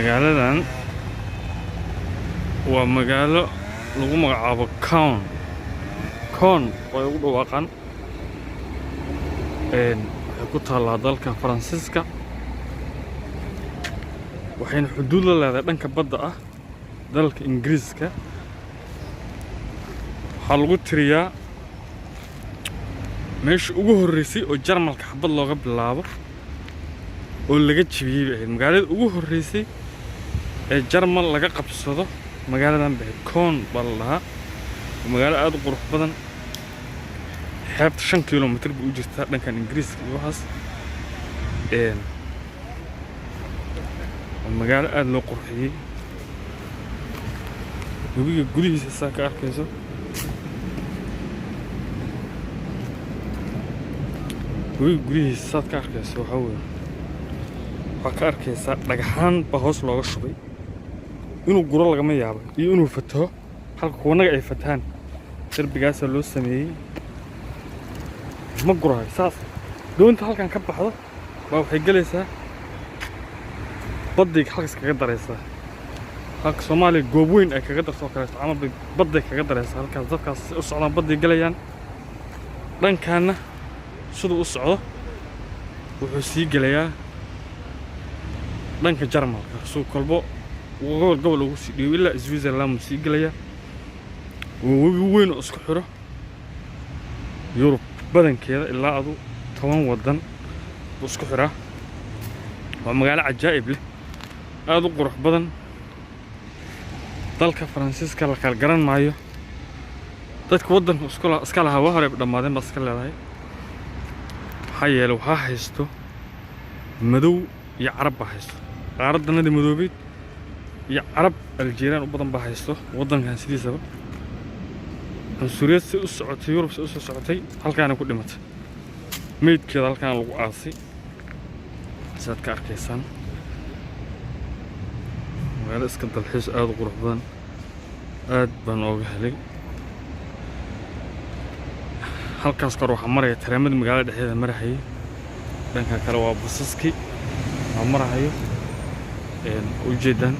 magaaladan waa magaalo lagu magacaabo Caen way ugu dhawaaqan waxay ku taallaa dalka Faransiiska waxayna xuduud la leedahay dhanka badda ah dalka Ingiriiska waxaa lagu tiriyaa meesha ugu horreysay oo Jarmalka xabad looga bilaabo oo laga jibiyay magaalada ugu horreysay ee Jarmal laga qabsado magaaladan Caen baa la dhahaa magaalo aad u qurux badan xeebta 5 kiiloomitir buu u jirtaa dhankan Ingiriiska iyo waxaas magaalo aad loo qurxiyay webiga gudihiisa saa ka arkayso webiga gudihiisa saad ka arkayso waxaa ka arkaysaa dhagaxaan baa hoos looga shubay inuu guro lagama yaabo iyo inuu fataho halka kuwanaga ay fataan darbigaasa loo sameeyey ma gurahay saas doonta halkan ka baxdo baa waxay galaysaa badday halkaas kaga daraysaa halka Soomaaliya goob weyn ay kaga darto kale ama badday kaga daraysaa halkaas dadkaas u socdaan badday galayaan dhankaana sidoo u socdo wuxuu sii galayaa dhanka Jarmalka soo kolbo gobol ugu sii dhiibo ilaa Switzerland sii galaya webi weyn oo isku xiro Yurub badankeeda ilaa adu 10 wadan oo isku xira waa magaalo cajaa'ib leh aad u qurux badan dalka Faransiiska la kala garan maayo dadka wadanka iska lahaa waa hore dhamaadeen bas ka leedahay waxaa yeelay waxaa haysto madow iyo carab baa haysto qaaraddanada madoobeed iyo carab Aljeeriyaan u badan baa haysto wadankan sidiisaba Suuriyaad si u socotay Yurub si u socotay halkaan ku dhimatay meydkeeda halkaan lagu aasay saad ka arkaysaan magaalo iska dalxiis aad u qurux badan aad baan ooga helay halkaas kor waxaa maraya tareemada magaalada dhexdeeda marayay dhanka kale waa basaskii waa marayo ujeedaan